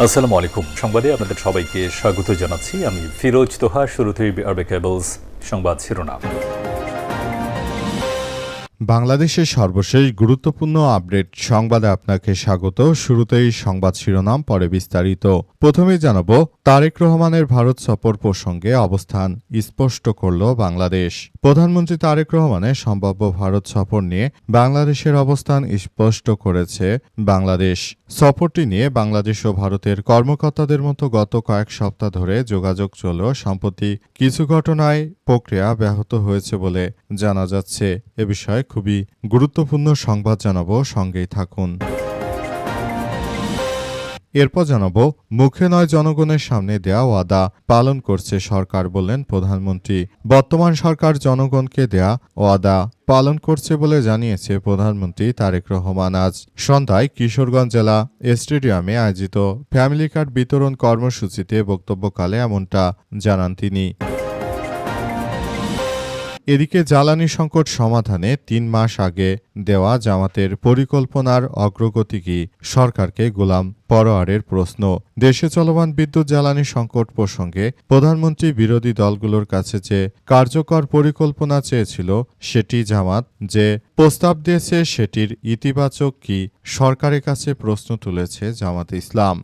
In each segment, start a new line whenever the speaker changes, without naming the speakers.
আসসালামু আলাইকুম। সংবাদে আপনাদের সবাইকে স্বাগত জানাচ্ছি। আমি ফিরোজ তোহা। শুরুতেই আরবে কেবলস সংবাদ শিরোনাম।
বাংলাদেশের সর্বশেষ গুরুত্বপূর্ণ আপডেট সংবাদে আপনাকে স্বাগত। শুরুতেই সংবাদ শিরোনাম, পরে বিস্তারিত। প্রথমেই জানাব, তারেক রহমানের ভারত সফর প্রসঙ্গে অবস্থান স্পষ্ট করল বাংলাদেশ। প্রধানমন্ত্রী তারেক রহমানের সম্ভাব্য ভারত সফর নিয়ে বাংলাদেশের অবস্থান স্পষ্ট করেছে বাংলাদেশ। সফরটি নিয়ে বাংলাদেশ ও ভারতের কর্মকর্তাদের মতো গত কয়েক সপ্তাহ ধরে যোগাযোগ চললেও সম্প্রতি কিছু ঘটনায় প্রক্রিয়া ব্যাহত হয়েছে বলে জানা যাচ্ছে। এ বিষয়ে খুবই গুরুত্বপূর্ণ সংবাদ জানাবো, সঙ্গেই থাকুন। এরপর জানাবো, মুখে নয় জনগণের সামনে দেয়া ওয়াদা পালন করছে সরকার, বললেন প্রধানমন্ত্রী। বর্তমান সরকার জনগণকে দেয়া ওয়াদা পালন করছে বলে জানিয়েছে প্রধানমন্ত্রী তারেক রহমান। আজ সন্ধ্যায় কিশোরগঞ্জ জেলা স্টেডিয়ামে আয়োজিত ফ্যামিলি কার্ড বিতরণ কর্মসূচিতে বক্তব্যকালে এমনটা জানান তিনি। এদিকে জ্বালানি সংকট সমাধানে ৩ মাস আগে দেওয়া জামাতের পরিকল্পনার অগ্রগতি কি, সরকারকে গোলাম পরোয়ারের প্রশ্ন। দেশে চলমান বিদ্যুৎ জ্বালানি সংকট প্রসঙ্গে প্রধানমন্ত্রী বিরোধী দলগুলোর কাছে যে কার্যকর পরিকল্পনা চেয়েছিল, সেটি জামাত যে প্রস্তাব দিয়েছে সেটির ইতিবাচক কি, সরকারের কাছে প্রশ্ন তুলেছে জামাত ইসলাম।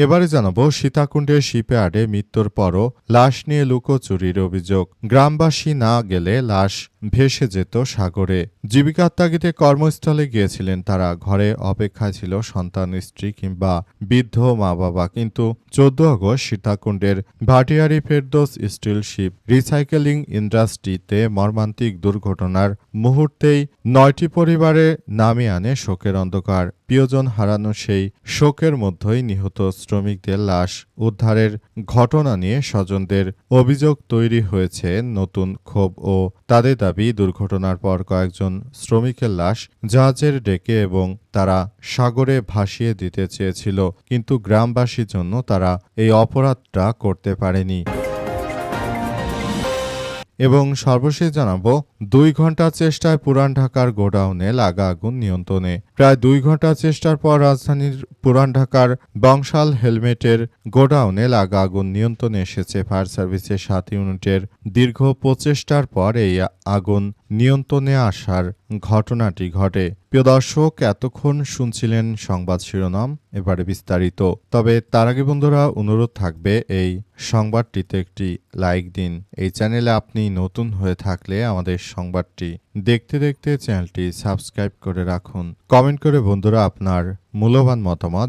এবারে জানাবো, সীতাকুণ্ডের শিপইয়ার্ডে মৃত্যুর পরও লাশ নিয়ে লুকোচুরির অভিযোগ। গ্রামবাসী না গেলে লাশ ভেসে যেত সাগরে। জীবিকার তাগিদে কর্মস্থলে গিয়েছিলেন তারা। ঘরে অপেক্ষায় ছিল সন্তান, স্ত্রী কিংবা বৃদ্ধ মা বাবা। কিন্তু 14 আগস্ট সীতাকুণ্ডের Bhatiari Ferdous steel ship recycling ইন্ডাস্ট্রিতে মর্মান্তিক দুর্ঘটনার মুহূর্তেই 9টি পরিবারে নামিয়ে আনে শোকের অন্ধকার। প্রিয়জন হারানো সেই শোকের মধ্যেই নিহত শ্রমিকদের লাশ উদ্ধারের ঘটনা নিয়ে স্বজনদের অভিযোগ তৈরি হয়েছে নতুন ক্ষোভ ও তাদের দাবি, দুর্ঘটনার পর কয়েকজন শ্রমিকের লাশ জাহাজের ডেকে এবং তারা সাগরে ভাসিয়ে দিতে চেয়েছিল, কিন্তু গ্রামবাসীর জন্য তারা এই অপরাধটা করতে পারেনি। এবং সর্বশেষ জানাবো, 2 ঘন্টা চেষ্টায় পুরান ঢাকার গোডাউনে লাগা আগুন নিয়ন্ত্রণে। প্রায় 2 ঘন্টা চেষ্টার পর রাজধানীর পুরান ঢাকার বংশাল হেলমেটের গোডাউনে লাগা আগুন নিয়ন্ত্রণে এসেছে। ফায়ার সার্ভিসের 7 ইউনিটের দীর্ঘ প্রচেষ্টার পর এই আগুন নিয়ন্ত্রণে আসার ঘটনাটি ঘটে। প্রিয় দর্শক, এতক্ষণ শুনছিলেন সংবাদ শিরোনাম, এবারে বিস্তারিত। তবে তার আগে বন্ধুরা, অনুরোধ থাকবে এই সংবাদটিতে একটি লাইক দিন। এই চ্যানেলে আপনি নতুন হয়ে থাকলে আমাদের সংবাদটি দেখতে দেখতে চ্যানেলটি সাবস্ক্রাইব করে রাখুন। কমেন্ট করে বন্ধুরা আপনার মূল্যবান মতামত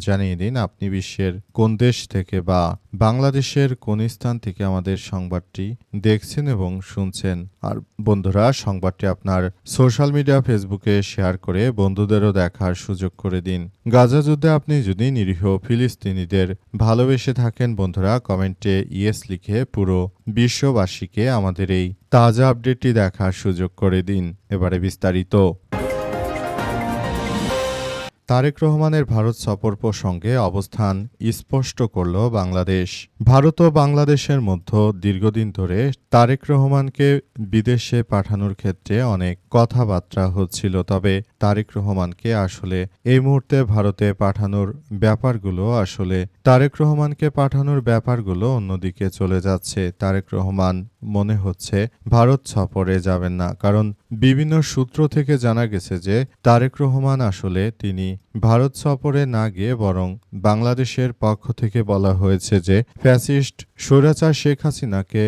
জানিয়ে দিন আপনি বিশ্বের কোন দেশ থেকে বা বাংলাদেশের কোন স্থান থেকে আমাদের সংবাদটি দেখছেন এবং শুনছেন। আর বন্ধুরা, সংবাদটি আপনার সোশ্যাল মিডিয়া ফেসবুকে শেয়ার করে বন্ধুদেরও দেখার সুযোগ করে দিন। গাজা যুদ্ধে আপনি যদি নিরীহ ফিলিস্তিনিদের ভালোবেসে থাকেন বন্ধুরা, কমেন্টে ইয়েস লিখে পুরো বিশ্ববাসীকে আমাদের এই তাজা আপডেটটি দেখার সুযোগ করে দিন। এবারে বিস্তারিত। তারেক রহমানের ভারত সফর প্রসঙ্গে অবস্থান স্পষ্ট করল বাংলাদেশ। ভারত ও বাংলাদেশের মধ্যে দীর্ঘদিন ধরে তারেক রহমানকে বিদেশে পাঠানোর ক্ষেত্রে অনেক কথাবার্তা হচ্ছিল। তবে তারেক রহমানকে আসলে এই মুহূর্তে ভারতে পাঠানোর ব্যাপারগুলো অন্যদিকে চলে যাচ্ছে। তারেক রহমান মনে হচ্ছে ভারত সফরে যাবেন না, কারণ বিভিন্ন সূত্র থেকে জানা গেছে যে তারেক রহমান আসলে তিনি ভারত সফরে না গিয়ে বরং বাংলাদেশের পক্ষ থেকে বলা হয়েছে যে ফ্যাসিস্ট স্বৈরাচার শেখ হাসিনাকে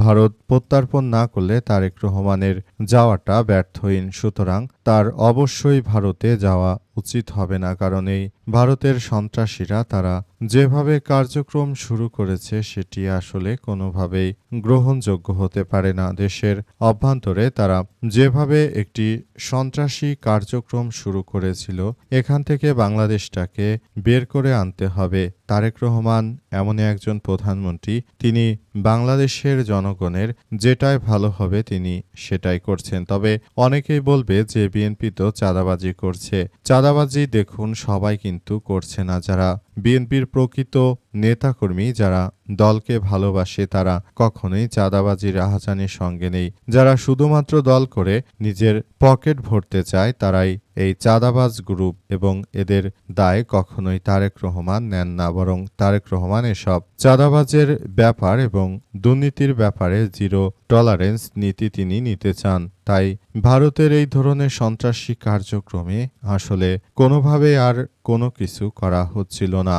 ভারত প্রত্যার্পণ না করলে তারেক রহমানের যাওয়াটা ব্যর্থহীন। সুতরাং তার অবশ্যই ভারতে যাওয়া উচিত হবে না, কারণ এই ভারতের সন্ত্রাসীরা তারা যেভাবে কার্যক্রম শুরু করেছে সেটি আসলে কোনোভাবেই গ্রহণযোগ্য হতে পারে না। দেশের অভ্যন্তরে তারা যেভাবে একটি সন্ত্রাসী কার্যক্রম শুরু করেছিল, এখান থেকে বাংলাদেশটাকে বের করে আনতে হবে। তারেক রহমান এমনই একজন প্রধানমন্ত্রী, তিনি বাংলাদেশের জনগণের যেটাই ভালো হবে তিনি সেটাই করছেন। তবে অনেকেই বলবে যে বিএনপি তো চাঁদাবাজি করছে। চাঁদাবাজি দেখুন সবাই কিন্তু করছে না। যারা বিএনপির প্রকৃত নেতাকর্মী, যারা দলকে ভালোবাসে, তারা কখনোই চাঁদাবাজি রাহাজানির সঙ্গে নেই। যারা শুধুমাত্র দল করে নিজের পকেট ভরতে চায়, তারাই এই চাঁদাবাজ গ্রুপ এবং এদের দায় কখনোই তারেক রহমান নেন না, বরং তারেক রহমান এসব চাঁদাবাজের ব্যাপার এবং দুর্নীতির ব্যাপারে জিরো টলারেন্স নীতি তিনি নিতে চান। তাই ভারতের এই ধরনের সন্ত্রাসী কার্যক্রমে আসলে কোনোভাবে আর কোনো কিছু করা হচ্ছিল না।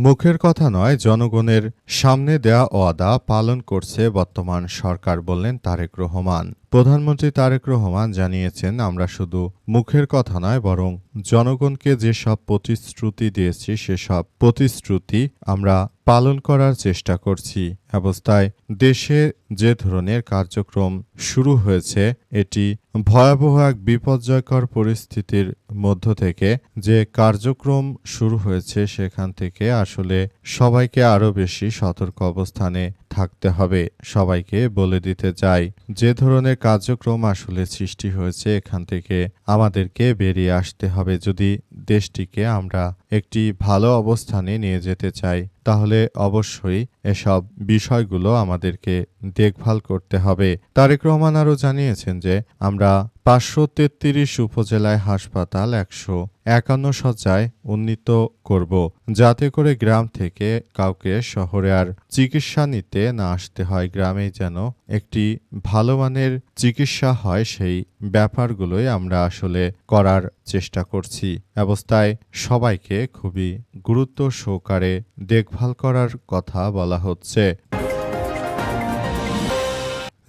মুখের কথা নয়, জনগণের সামনে দেয়া ওয়াদা পালন করছে বর্তমান সরকার, বললেন তারেক রহমান। প্রধানমন্ত্রী তারেক রহমান জানিয়েছেন, আমরা শুধু মুখের কথা নয় বরং জনগণকে যেসব প্রতিশ্রুতি দিয়েছি সেসব প্রতিশ্রুতি আমরা পালন করার চেষ্টা করছি। অবস্থায় দেশে যে ধরনের কার্যক্রম শুরু হয়েছে এটি ভয়াবহ এক বিপর্যয়কর পরিস্থিতির মধ্য থেকে যে কার্যক্রম শুরু হয়েছে সেখান থেকে আসলে সবাইকে আরও বেশি সতর্ক অবস্থানে থাকতে হবে। সবাইকে বলে দিতে চাই, যে ধরনের কার্যক্রম আসলে সৃষ্টি হয়েছে এখান থেকে আমাদেরকে বেরিয়ে আসতে হবে। যদি দেশটিকে আমরা একটি ভালো অবস্থানে নিয়ে যেতে চাই তাহলে অবশ্যই এসব বিষয়গুলো আমাদেরকে দেখভাল করতে হবে। তারেক রহমান আরও জানিয়েছেন যে আমরা ৫৩৩ উপজেলায় হাসপাতাল ১৫১ শয্যায় উন্নীত করব, যাতে করে গ্রাম থেকে কাউকে শহরে আর চিকিৎসা নিতে না আসতে হয়। গ্রামেই যেন একটি ভালো মানের চিকিৎসা হয় সেই ব্যাপারগুলোই আমরা আসলে করার চেষ্টা করছি। অবস্থায় সবাইকে খুবই গুরুত্ব সহকারে দেখভাল করার কথা বলা হচ্ছে।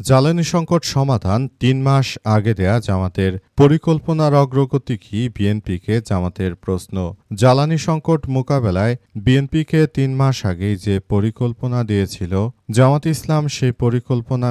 জ্বালানি সংকট সমাধান ৩ মাস আগে দেয়া জামাতের পরিকল্পনার অগ্রগতি কি, বিএনপিকে জামাতের প্রশ্ন। জ্বালানি সংকট মোকাবেলায় বিএনপিকে ৩ মাস আগেই যে পরিকল্পনা দিয়েছিল জামাত ইসলাম, সেই পরিকল্পনা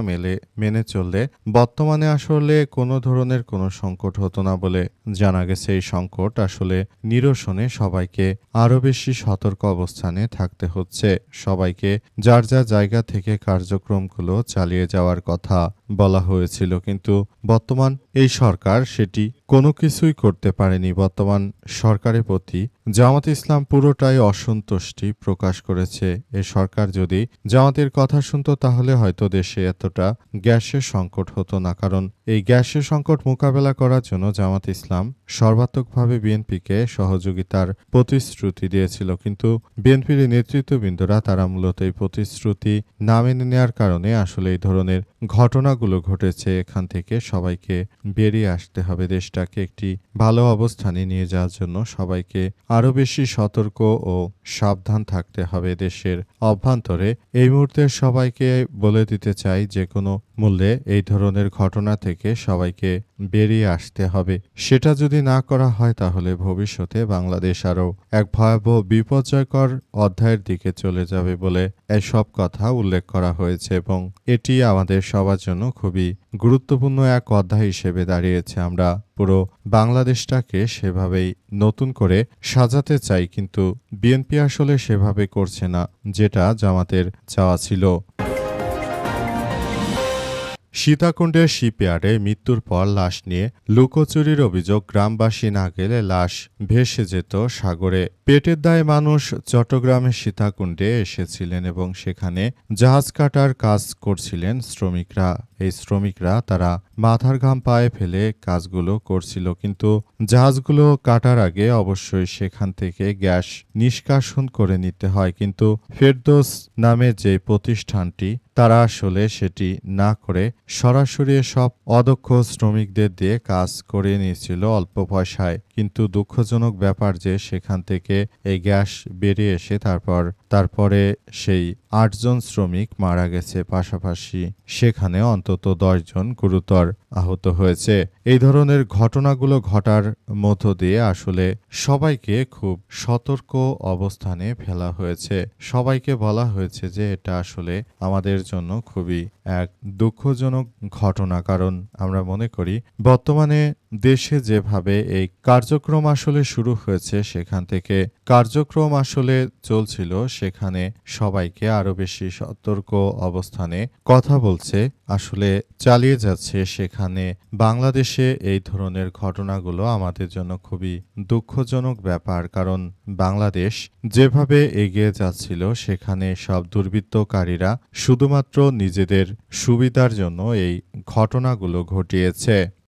মেনে চললে বর্তমানে আসলে কোনো ধরনের কোনো সংকট হতো না বলে জানা গেছে। এই সংকট আসলে নিরসনে সবাইকে আরও বেশি সতর্ক অবস্থানে থাকতে হচ্ছে। সবাইকে যার যার জায়গা থেকে কার্যক্রমগুলো চালিয়ে যাওয়ার কথা বলা হয়েছিল, কিন্তু বর্তমান এই সরকার সেটি কোনো কিছুই করতে পারেনি। বর্তমান সরকারের প্রতি জামাত ইসলাম পুরোটাই অসন্তুষ্টি প্রকাশ করেছে। এ সরকার যদি জামাতের কথা শুনতো তাহলে হয়তো দেশে এতটা গ্যাসের সংকট হতো না, কারণ এই গ্যাসের সংকট মোকাবেলা করার জন্য জামাত ইসলাম সর্বাত্মকভাবে বিএনপিকে সহযোগিতার প্রতিশ্রুতি দিয়েছিল, কিন্তু বিএনপির নেতৃত্ববৃন্দরা তারা মূলত এই প্রতিশ্রুতি না মেনে নেওয়ার কারণে আসলে এই ধরনের ঘটনাগুলো ঘটেছে। এখান থেকে সবাইকে বেরিয়ে আসতে হবে। দেশটাকে একটি ভালো অবস্থানে নিয়ে যাওয়ার জন্য সবাইকে আরও বেশি সতর্ক ও সাবধান থাকতে হবে। দেশের অভ্যন্তরে এই মুহূর্তে সবাইকে বলে দিতে চাই, যে কোনো মূল্যে এই ধরনের ঘটনা থেকে সবাইকে বেরিয়ে আসতে হবে। সেটা যদি না করা হয় তাহলে ভবিষ্যতে বাংলাদেশ আরও এক ভয়াবহ বিপর্যয়কর অধ্যায়ের দিকে চলে যাবে বলে এসব কথা উল্লেখ করা হয়েছে এবং এটি আমাদের সবার জন্য খুবই গুরুত্বপূর্ণ এক অধ্যায় হিসেবে দাঁড়িয়েছে। আমরা পুরো বাংলাদেশটাকে সেভাবেই নতুন করে সাজাতে চাই, কিন্তু বিএনপি আসলে সেভাবে করছে না যেটা জামাতের চাওয়া ছিল। সীতাকুণ্ডের শিপইয়ার্ডে মৃত্যুর পর লাশ নিয়ে লুকোচুরির অভিযোগ, গ্রামবাসী না গেলে লাশ ভেসে যেত সাগরে। পেটের দায়ে মানুষ চট্টগ্রামের সীতাকুণ্ডে এসেছিলেন এবং সেখানে জাহাজ কাটার কাজ করছিলেন শ্রমিকরা। এই শ্রমিকরা তারা মাথার ঘাম পায়ে ফেলে কাজগুলো করছিল, কিন্তু জাহাজগুলো কাটার আগে অবশ্যই সেখান থেকে গ্যাস নিষ্কাশন করে নিতে হয়, কিন্তু ফেরদৌস নামে যে প্রতিষ্ঠানটি তারা আসলে সেটি না করে সরাসরি সব অদক্ষ শ্রমিকদের দিয়ে কাজ করে নিয়েছিল অল্প পয়সায়। কিন্তু দুঃখজনক ব্যাপার যে সেখান থেকে এই গ্যাস বেরিয়ে এসে তারপরে সেই ৮ জন শ্রমিক মারা গেছে, পাশাপাশি সেখানে অন্তত ১০ জন গুরুতর আহত হয়েছে। এই ধরনের ঘটনাগুলো ঘটার মধ্য দিয়ে আসলে সবাইকে খুব সতর্ক অবস্থানে ফেলা হয়েছে। সবাইকে বলা হয়েছে যে এটা আসলে আমাদের জন্য খুবই এক দুঃখজনক ঘটনা, কারণ আমরা মনে করি বর্তমানে দেশে যেভাবে এই কার্যক্রম আসলে শুরু হয়েছে সেখান থেকে কার্যক্রম আসলে চলছিল, সেখানে সবাইকে আরো বেশি সতর্ক অবস্থানে কথা বলছে, আসলে চালিয়ে যাচ্ছে। সেখানে বাংলাদেশে এই ধরনের ঘটনাগুলো আমাদের জন্য খুবই দুঃখজনক ব্যাপার, কারণ বাংলাদেশ যেভাবে এগিয়ে যাচ্ছিল সেখানে সব দুর্বৃত্তকারীরা শুধুমাত্র নিজেদের সুবিধার জন্য এই ঘটনাগুলো ঘটিয়েছে।